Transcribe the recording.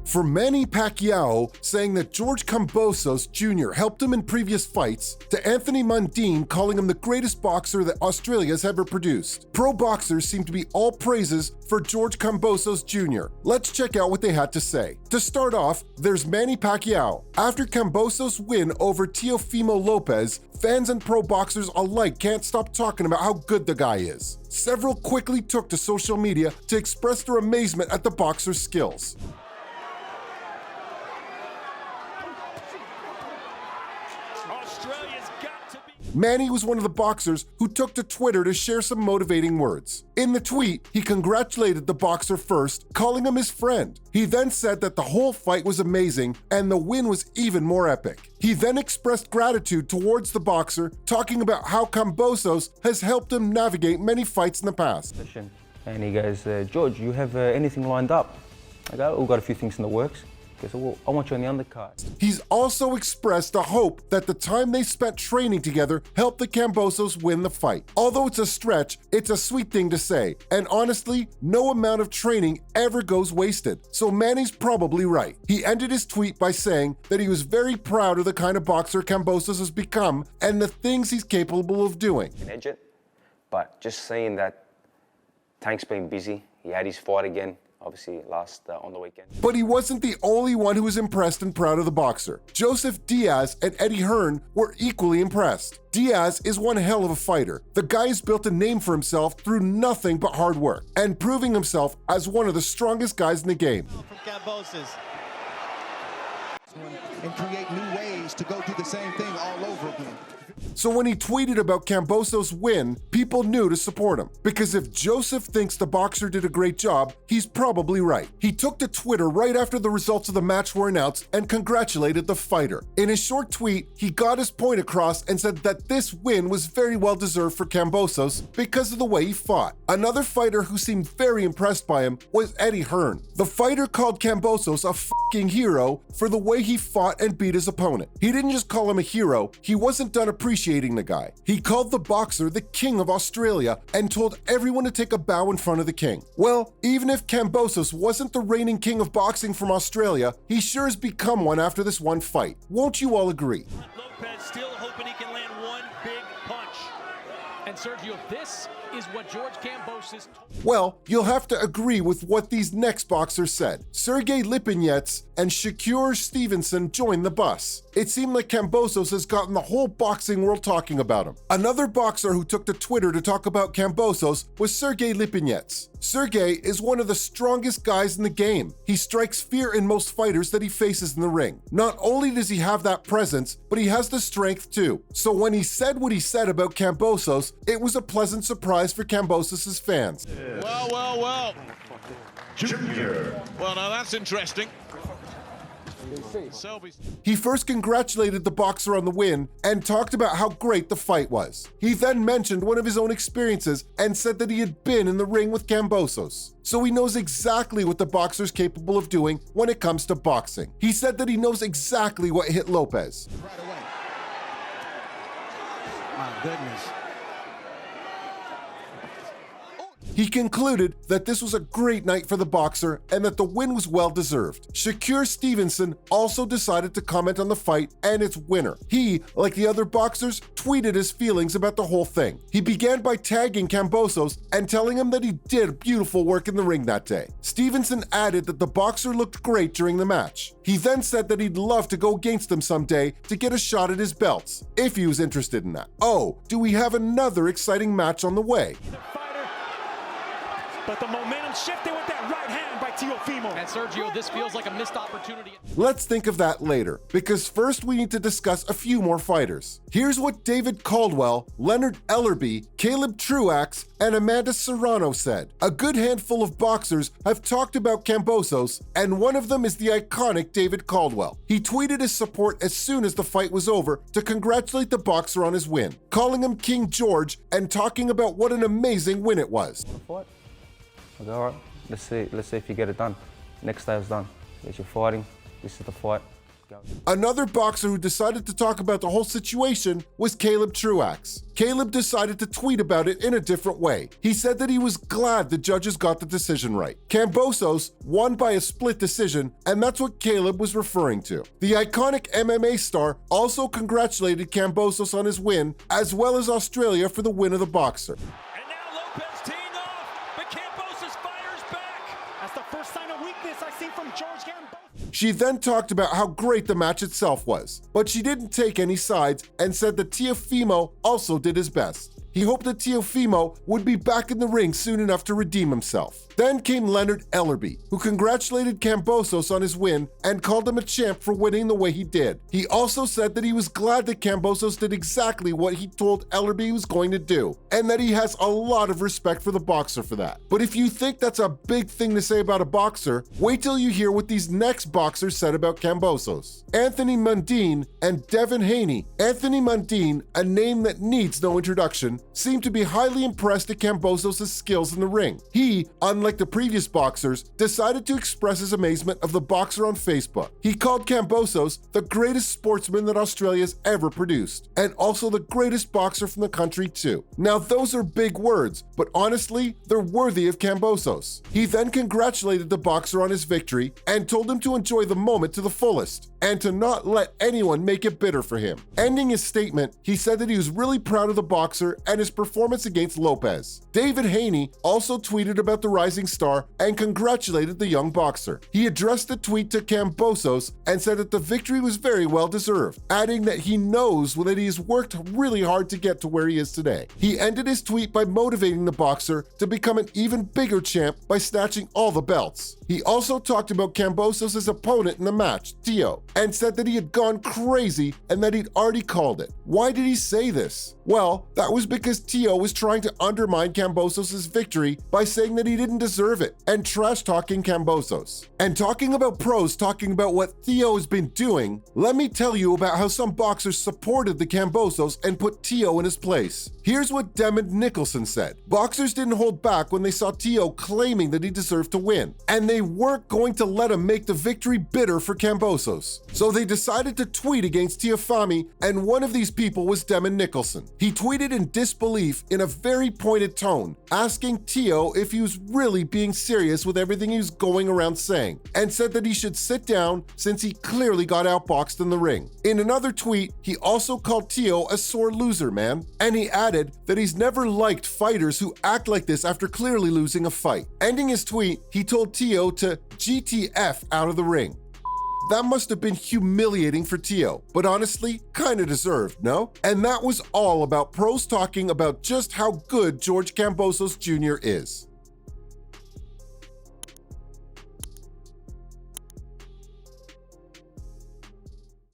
From Manny Pacquiao saying that George Kambosos Jr. helped him in previous fights, to Anthony Mundine calling him the greatest boxer that Australia has ever produced. Pro boxers seem to be all praises for George Kambosos Jr. Let's check out what they had to say. To start off, there's Manny Pacquiao. After Kambosos' win over Teofimo Lopez, fans and pro boxers alike can't stop talking about how good the guy is. Several quickly took to social media to express their amazement at the boxer's skills. Manny was one of the boxers who took to Twitter to share some motivating words. In the tweet, he congratulated the boxer first, calling him his friend. He then said that the whole fight was amazing and the win was even more epic. He then expressed gratitude towards the boxer, talking about how Kambosos has helped him navigate many fights in the past. And he goes, George, you have anything lined up? I go, we've got a few things in the works. He goes, well, I want you on the undercard. He's also expressed a hope that the time they spent training together helped the Kambosos win the fight. Although it's a stretch, it's a sweet thing to say. And honestly, no amount of training ever goes wasted. So Manny's probably right. He ended his tweet by saying that he was very proud of the kind of boxer Kambosos has become and the things he's capable of doing. But just seeing that Tank's been busy, he had his fight again. Obviously on the weekend. But he wasn't the only one who was impressed and proud of the boxer. Joseph Diaz and Eddie Hearn were equally impressed. Diaz is one hell of a fighter. The guy has built a name for himself through nothing but hard work and proving himself as one of the strongest guys in the game. From Kambosos. And create new ways to go do the same thing all over again. So when he tweeted about Kambosos' win, people knew to support him. Because if Joseph thinks the boxer did a great job, he's probably right. He took to Twitter right after the results of the match were announced and congratulated the fighter. In his short tweet, he got his point across and said that this win was very well deserved for Kambosos because of the way he fought. Another fighter who seemed very impressed by him was Eddie Hearn. The fighter called Kambosos a fucking hero for the way he fought and beat his opponent. He didn't just call him a hero, he wasn't done appreciating the guy. He called the boxer the King of Australia and told everyone to take a bow in front of the king. Well, even if Kambosos wasn't the reigning king of boxing from Australia, he sure has become one after this one fight. Won't you all agree? Lopez still hoping he can land one big punch. And Sergio, this is what George Kambosos told. Well, you'll have to agree with what these next boxers said. Sergey Lipinets and Shakur Stevenson joined the bus. It seemed like Kambosos has gotten the whole boxing world talking about him. Another boxer who took to Twitter to talk about Kambosos was Sergey Lipinets. Sergey is one of the strongest guys in the game. He strikes fear in most fighters that he faces in the ring. Not only does he have that presence, but he has the strength too. So when he said what he said about Kambosos, it was a pleasant surprise for Kambosos' fans. Well. Junior. Well, now that's interesting. He first congratulated the boxer on the win and talked about how great the fight was. He then mentioned one of his own experiences and said that he had been in the ring with Kambosos. So he knows exactly what the boxer's capable of doing when it comes to boxing. He said that he knows exactly what hit Lopez. Right away. My goodness. He concluded that this was a great night for the boxer and that the win was well deserved. Shakur Stevenson also decided to comment on the fight and its winner. He, like the other boxers, tweeted his feelings about the whole thing. He began by tagging Kambosos and telling him that he did beautiful work in the ring that day. Stevenson added that the boxer looked great during the match. He then said that he'd love to go against him someday to get a shot at his belts, if he was interested in that. Oh, do we have another exciting match on the way? But the momentum shifted with that right hand by Teofimo. And Sergio, this feels like a missed opportunity. Let's think of that later, because first we need to discuss a few more fighters. Here's what David Caldwell, Leonard Ellerby, Caleb Truax, and Amanda Serrano said. A good handful of boxers have talked about Kambosos, and one of them is the iconic David Caldwell. He tweeted his support as soon as the fight was over to congratulate the boxer on his win, calling him King George and talking about what an amazing win it was. I go, all right, let's see if you get it done. Next day I was done. Yes, you're fighting, this is the fight. Another boxer who decided to talk about the whole situation was Caleb Truax. Caleb decided to tweet about it in a different way. He said that he was glad the judges got the decision right. Kambosos won by a split decision, and that's what Caleb was referring to. The iconic MMA star also congratulated Kambosos on his win, as well as Australia for the win of the boxer. And now Lopez teeing off, but Kambosos fires back. That's the first sign of weakness I've seen from George Kambosos. She then talked about how great the match itself was, but she didn't take any sides and said that Teofimo also did his best. He hoped that Teofimo would be back in the ring soon enough to redeem himself. Then came Leonard Ellerby, who congratulated Kambosos on his win and called him a champ for winning the way he did. He also said that he was glad that Kambosos did exactly what he told Ellerby he was going to do, and that he has a lot of respect for the boxer for that. But if you think that's a big thing to say about a boxer, wait till you hear what these next boxers said about Kambosos. Anthony Mundine and Devin Haney. Anthony Mundine, a name that needs no introduction, seemed to be highly impressed at Kambosos' skills in the ring. He, unlike the previous boxers, decided to express his amazement of the boxer on Facebook. He called Kambosos the greatest sportsman that Australia's ever produced, and also the greatest boxer from the country too. Now those are big words, but honestly, they're worthy of Kambosos. He then congratulated the boxer on his victory and told him to enjoy the moment to the fullest, and to not let anyone make it bitter for him. Ending his statement, he said that he was really proud of the boxer and his performance against Lopez. David Haney also tweeted about the rising star and congratulated the young boxer. He addressed the tweet to Kambosos and said that the victory was very well deserved, adding that he knows that he has worked really hard to get to where he is today. He ended his tweet by motivating the boxer to become an even bigger champ by snatching all the belts. He also talked about Kambosos' opponent in the match, Teo, and said that he had gone crazy and that he'd already called it. Why did he say this? Well, that was because Teo was trying to undermine Kambosos' victory by saying that he didn't deserve it and trash-talking Kambosos. And talking about pros talking about what Teo has been doing, let me tell you about how some boxers supported the Kambosos and put Teo in his place. Here's what Demond Nicholson said. Boxers didn't hold back when they saw Teo claiming that he deserved to win, and they weren't going to let him make the victory bitter for Kambosos. So they decided to tweet against Teofami, and one of these people was Demond Nicholson. He tweeted in disbelief in a very pointed tone, asking Teo if he was really being serious with everything he was going around saying, and said that he should sit down since he clearly got outboxed in the ring. In another tweet, he also called Teo a sore loser, man, and he added that he's never liked fighters who act like this after clearly losing a fight. Ending his tweet, he told Teo to GTF out of the ring. That must have been humiliating for Teo, but honestly, kinda deserved, no? And that was all about pros talking about just how good George Kambosos Jr. is.